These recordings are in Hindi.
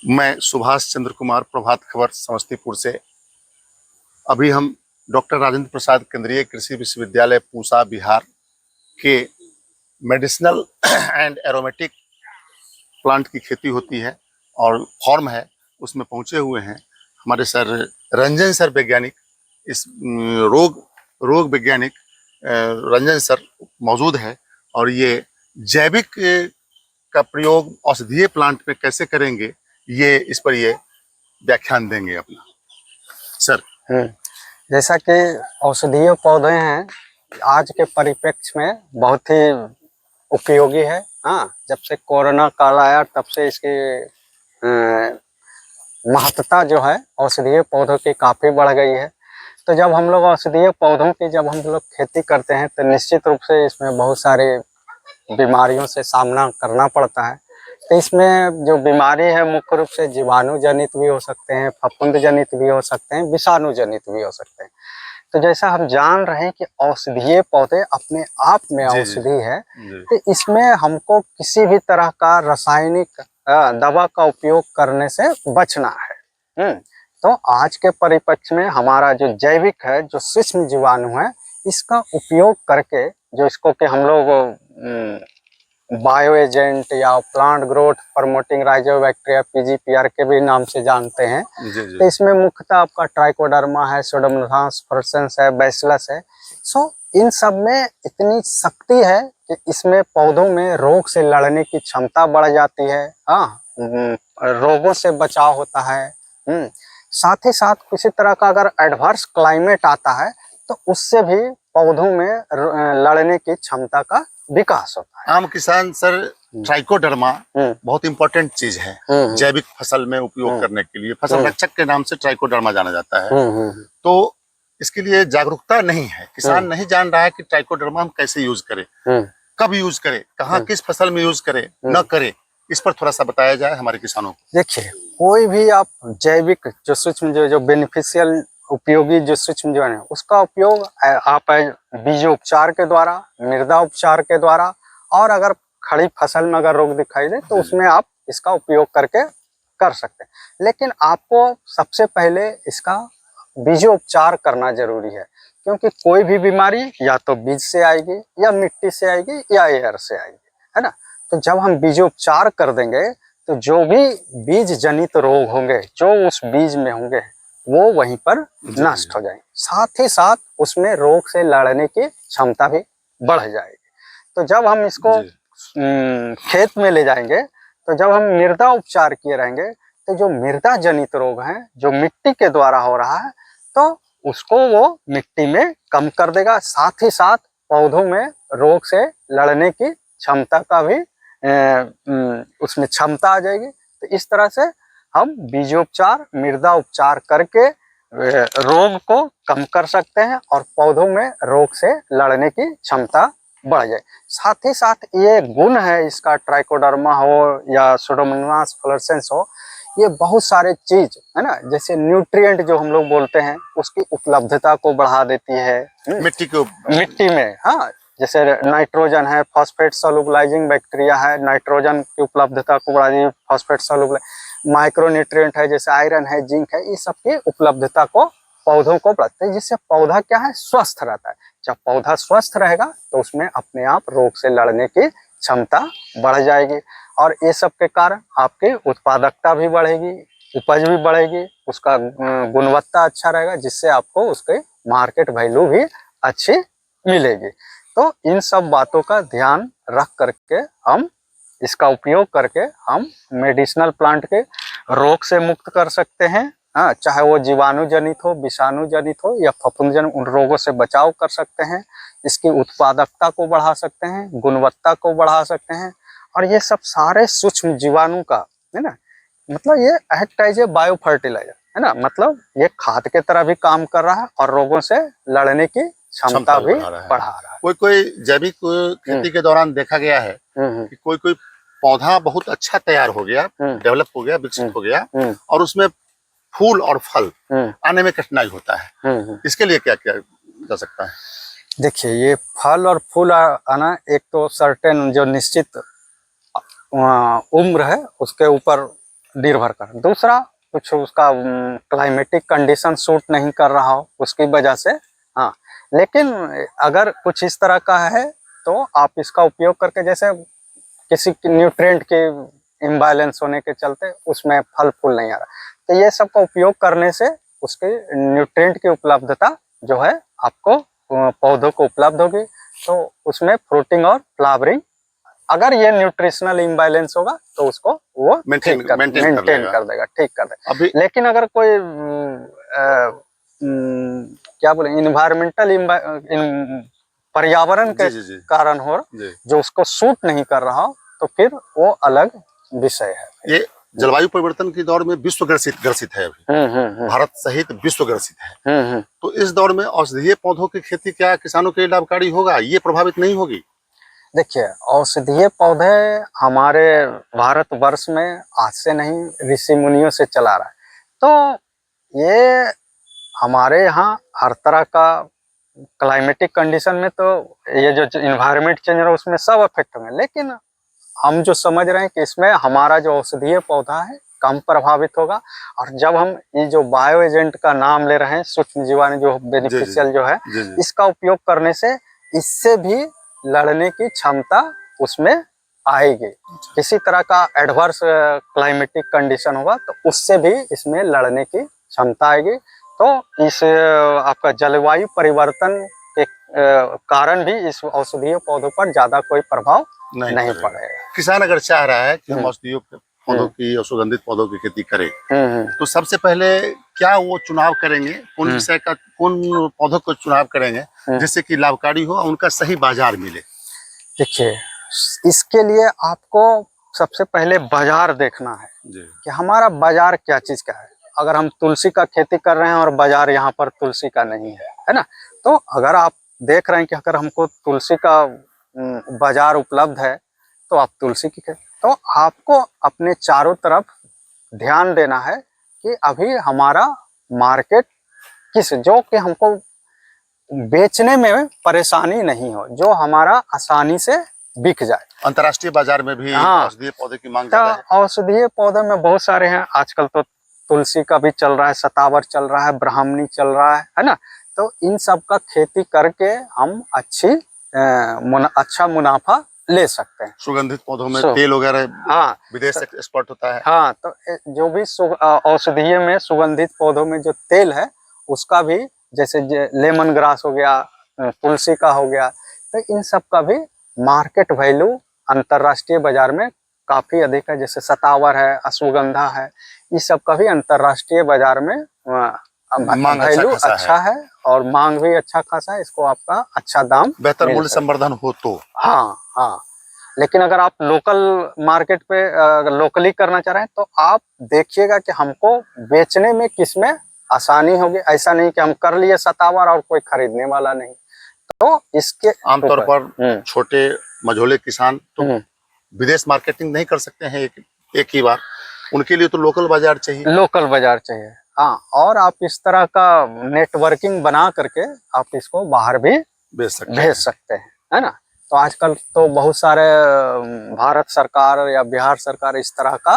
मैं सुभाष चंद्र कुमार, प्रभात खबर समस्तीपुर से। अभी हम डॉक्टर राजेंद्र प्रसाद केंद्रीय कृषि विश्वविद्यालय पूसा बिहार के मेडिसिनल एंड एरोमेटिक प्लांट की खेती होती है और फॉर्म है, उसमें पहुंचे हुए हैं हमारे सर रंजन सर वैज्ञानिक। इस रोग वैज्ञानिक रंजन सर मौजूद है और ये जैविक का प्रयोग औषधीय प्लांट में कैसे करेंगे, ये इस पर ये व्याख्यान देंगे अपना सर। जैसा कि औषधीय पौधे हैं आज के परिप्रेक्ष्य में बहुत ही उपयोगी है। हाँ, जब से कोरोना काल आया तब से इसकी महत्ता जो है औषधीय पौधों की काफ़ी बढ़ गई है। तो जब हम लोग औषधीय पौधों की जब हम लोग खेती करते हैं तो निश्चित रूप से इसमें बहुत सारे बीमारियों से सामना करना पड़ता है। तो इसमें जो बीमारी है मुख्य रूप से जीवाणु जनित भी हो सकते हैं, फफूंद जनित भी हो सकते हैं, विषाणु जनित भी हो सकते हैं। तो जैसा हम जान रहे हैं कि औषधीय पौधे अपने आप में औषधि है, तो इसमें हमको किसी भी तरह का रासायनिक दवा का उपयोग करने से बचना है। तो आज के परिप्रेक्ष्य में हमारा जो जैविक है, जो सूक्ष्म जीवाणु है, इसका उपयोग करके जो इसको कि हम लोग बायो एजेंट या plant growth promoting rhizobacteria PGPR के भी नाम से जानते हैं। तो इसमें मुख्यतः आपका ट्राइकोडर्मा है, सुडोमोनास फ्लोरेसेंस है, बैसिलस है। सो इन सब में इतनी शक्ति है कि इसमें पौधों में रोग से लड़ने की क्षमता बढ़ जाती है। हाँ, रोगों से बचाव होता है। साथ ही साथ किसी तरह का अगर एडवर्स क्लाइमेट आता है तो उससे भी पौधों में लड़ने की क्षमता का विकास होता है। आम किसान सर, ट्राइकोडर्मा बहुत इंपॉर्टेंट चीज है जैविक फसल में उपयोग करने के लिए। फसल रक्षक के नाम से ट्राइकोडर्मा जाना जाता है। तो इसके लिए जागरूकता नहीं है, किसान नहीं जान रहा है कि ट्राइकोडर्मा हम कैसे यूज करें, कब यूज करें, कहाँ किस फसल में यूज करें, न करें। इस पर थोड़ा सा बताया जाए हमारे किसानों को। देखिए, कोई भी आप जैविक जो सूक्ष्म जो बेनिफिशियल उपयोगी जो सूक्ष्म जीवाणु है उसका उपयोग आप बीजोपचार के द्वारा, मृदा उपचार के द्वारा, और अगर खड़ी फसल में अगर रोग दिखाई दे तो उसमें आप इसका उपयोग करके कर सकते हैं। लेकिन आपको सबसे पहले इसका बीजोपचार करना जरूरी है, क्योंकि कोई भी बीमारी या तो बीज से आएगी या मिट्टी से आएगी या एयर से आएगी, है ना। तो जब हम बीजोपचार कर देंगे तो जो भी बीज जनित रोग होंगे जो उस बीज में होंगे वो वहीं पर नष्ट हो जाएंगे। साथ ही साथ उसमें रोग से लड़ने की क्षमता भी बढ़ जाएगी। तो जब हम इसको खेत में ले जाएंगे तो जब हम मृदा उपचार किए रहेंगे तो जो मृदा जनित रोग हैं जो मिट्टी के द्वारा हो रहा है तो उसको वो मिट्टी में कम कर देगा। साथ ही साथ पौधों में रोग से लड़ने की क्षमता का भी उसमें क्षमता आ जाएगी। तो इस तरह से हम बीजोपचार, मृदा उपचार करके रोग को कम कर सकते हैं और पौधों में रोग से लड़ने की क्षमता बढ़ जाए। साथ ही साथ ये गुण है इसका, ट्राइकोडर्मा हो या सुडोमोनास फ्लोरेसेंस हो, ये बहुत सारे चीज है ना, जैसे न्यूट्रिएंट जो हम लोग बोलते हैं उसकी उपलब्धता को बढ़ा देती है मिट्टी में। हाँ, जैसे नाइट्रोजन है, फॉस्फेट सॉल्युबलाइजिंग बैक्टीरिया है, नाइट्रोजन की उपलब्धता को बढ़ा देती है, फॉस्फेट सॉल्युबल माइक्रोन्यूट्रिएंट है जैसे आयरन है, जिंक है, इस सब की उपलब्धता को पौधों को बढ़ाते हैं, जिससे पौधा क्या है, स्वस्थ रहता है। जब पौधा स्वस्थ रहेगा तो उसमें अपने आप रोग से लड़ने की क्षमता बढ़ जाएगी और ये सब के कारण आपकी उत्पादकता भी बढ़ेगी, उपज भी बढ़ेगी, उसका गुणवत्ता अच्छा रहेगा, जिससे आपको उसके मार्केट वैल्यू भी अच्छी मिलेगी। तो इन सब बातों का ध्यान रख करके हम इसका उपयोग करके हम मेडिसिनल प्लांट के रोग से मुक्त कर सकते हैं। हाँ, चाहे वो जीवाणु जनित हो, विषाणु जनित हो या फफूंद जनित, उन रोगों से बचाव कर सकते हैं। इसकी उत्पादकता को बढ़ा सकते हैं, गुणवत्ता को बढ़ा सकते हैं। और ये सब सारे सूक्ष्म जीवाणु का है ना, मतलब ये act as a bio fertiliser है ना, मतलब ये खाद के तरह भी काम कर रहा है और रोगों से लड़ने की क्षमता भी बढ़ा रहा है। कोई जैविक खेती के दौरान देखा गया है कि कोई पौधा बहुत अच्छा तैयार हो गया, डेवलप हो गया, विकसित हो गया और उसमें फूल और फल आने में कठिनाई होता है। इसके लिए क्या किया जा सकता है? देखिए, ये फल और फूल आना एक तो सर्टेन जो निश्चित उम्र है उसके ऊपर निर्भर कर। दूसरा, कुछ उसका क्लाइमेटिक कंडीशन सूट नहीं कर रहा हो उसकी वजह से, हाँ। लेकिन अगर कुछ इस तरह का है तो आप इसका उपयोग करके, जैसे किसी न्यूट्रिएंट के इम्बैलेंस होने के चलते उसमें फल फूल नहीं आ रहा, तो ये सब का उपयोग करने से उसके न्यूट्रिएंट की उपलब्धता जो है आपको पौधों को उपलब्ध होगी, तो उसमें फ्रूटिंग और फ्लावरिंग, अगर ये न्यूट्रिशनल इम्बैलेंस होगा तो उसको वो मेंटेन कर देगा, ठीक कर देगा। अभी लेकिन अगर कोई क्या बोले, इन्वायरमेंटल पर्यावरण के जी, जी, कारण हो जी। जो उसको सूट नहीं कर रहा हो, तो फिर वो अलग विषय है। ये जलवायु परिवर्तन के दौर में विश्व ग्रसित है अभी, भारत सहित विश्व ग्रसित है। तो इस दौर में औषधीय पौधों की खेती क्या किसानों के लिए लाभकारी होगा, ये प्रभावित नहीं होगी? देखिए, औषधीय पौधे हमारे भारतवर्ष में आज से नहीं, ऋषि मुनियों से चला रहा है, तो ये हमारे यहाँ हर तरह का क्लाइमेटिक कंडीशन में, तो ये जो इन्वायरमेंट चेंज हो रहा है उसमें सब अफेक्ट होंगे। लेकिन हम जो समझ रहे हैं कि इसमें हमारा जो औषधीय पौधा है कम प्रभावित होगा। और जब हम ये जो बायो एजेंट का नाम ले रहे हैं, सूक्ष्म जीवाणु जो बेनिफिशियल जो है, इसका उपयोग करने से इससे भी लड़ने की क्षमता उसमें आएगी। किसी तरह का एडवर्स क्लाइमेटिक कंडीशन होगा तो उससे भी इसमें लड़ने की क्षमता आएगी। तो इस आपका जलवायु परिवर्तन के कारण भी इस औषधीय पौधों पर ज्यादा कोई प्रभाव नहीं पड़ेगा। किसान अगर चाह रहा है कि हम औषधीय पौधों की और सुगंधित पौधों की खेती करें, तो सबसे पहले क्या वो चुनाव करेंगे, कौन विषय का, कौन पौधों को चुनाव करेंगे जिससे कि लाभकारी हो और उनका सही बाजार मिले? देखिए, इसके लिए आपको सबसे पहले बाजार देखना है कि हमारा बाजार क्या चीज का है। अगर हम तुलसी का खेती कर रहे हैं और बाजार यहाँ पर तुलसी का नहीं है ना, तो अगर आप देख रहे हैं कि अगर हमको तुलसी का बाजार उपलब्ध है तो आप तुलसी की खेती, तो आपको अपने चारों तरफ ध्यान देना है कि अभी हमारा मार्केट किस, जो कि हमको बेचने में परेशानी नहीं हो, जो हमारा आसानी से बिक जाए। अंतर्राष्ट्रीय बाजार में भी औषधीय पौधे की मांग ज्यादा है। औषधीय पौधे में बहुत सारे हैं आजकल, तो तुलसी का भी चल रहा है, सतावर चल रहा है, ब्राह्मणी चल रहा है ना। तो इन सब का खेती करके हम अच्छा मुनाफा ले सकते हैं। सुगंधित पौधों में तेल वगैरह, हाँ, विदेश से एक्सपोर्ट होता है। हाँ, तो जो भी औषधीय में सुगंधित पौधों में जो तेल है उसका भी, जैसे लेमन ग्रास हो गया, तुलसी का हो गया, तो इन सब का भी मार्केट वैल्यू अंतर्राष्ट्रीय बाजार में काफी अधिक है। जैसे सतावर है, अश्वगंधा है, इस सब का भी अंतर्राष्ट्रीय बाजार में वैल्यू अच्छा है और मांग भी अच्छा खासा है। इसको आपका अच्छा दाम, बेहतर मूल्य संवर्धन हो तो। हाँ। लेकिन अगर आप लोकल मार्केट पे लोकली करना चाह रहे हैं तो आप देखिएगा कि हमको बेचने में किसमें आसानी होगी। ऐसा नहीं कि हम कर लिए सतावर और कोई खरीदने वाला नहीं। तो इसके आमतौर पर छोटे मझोले किसान तो विदेश मार्केटिंग नहीं कर सकते हैं एक ही बार, उनके लिए तो लोकल बाजार चाहिए। लोकल बाजार चाहिए, हाँ। और आप इस तरह का नेटवर्किंग बना करके आप इसको बाहर भी भेज सकते हैं, है ना। तो आजकल तो बहुत सारे भारत सरकार या बिहार सरकार इस तरह का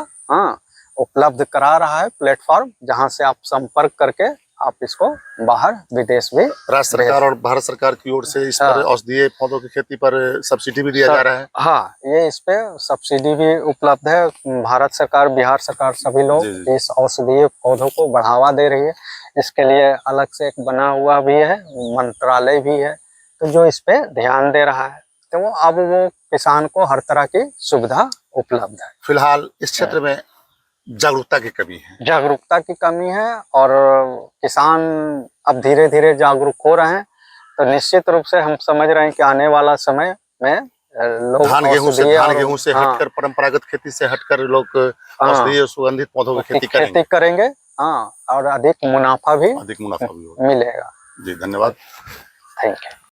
उपलब्ध करा रहा है प्लेटफॉर्म, जहां से आप संपर्क करके आप इसको बाहर विदेश में, राज्य सरकार और भारत सरकार की ओर से इस पर औषधीय पौधों की खेती पर सब्सिडी भी दिया जा रहा है। हाँ, ये इस पे सब्सिडी भी उपलब्ध है। भारत सरकार, बिहार सरकार, सभी लोग इस औषधीय पौधों को बढ़ावा दे रही है। इसके लिए अलग से एक बना हुआ भी है, मंत्रालय भी है, तो जो इस पे ध्यान दे रहा है। तो वो अब वो किसान को हर तरह की सुविधा उपलब्ध है। फिलहाल इस क्षेत्र में जागरूकता की कमी है, और किसान अब धीरे धीरे जागरूक हो रहे हैं। तो निश्चित रूप से हम समझ रहे हैं कि आने वाला समय में लोग धान गेहूं से हटकर, परंपरागत खेती से हटकर लोग औषधीय सुगंधित पौधों की खेती करेंगे। हाँ, और अधिक मुनाफा भी मिलेगा। जी, धन्यवाद। Thank you.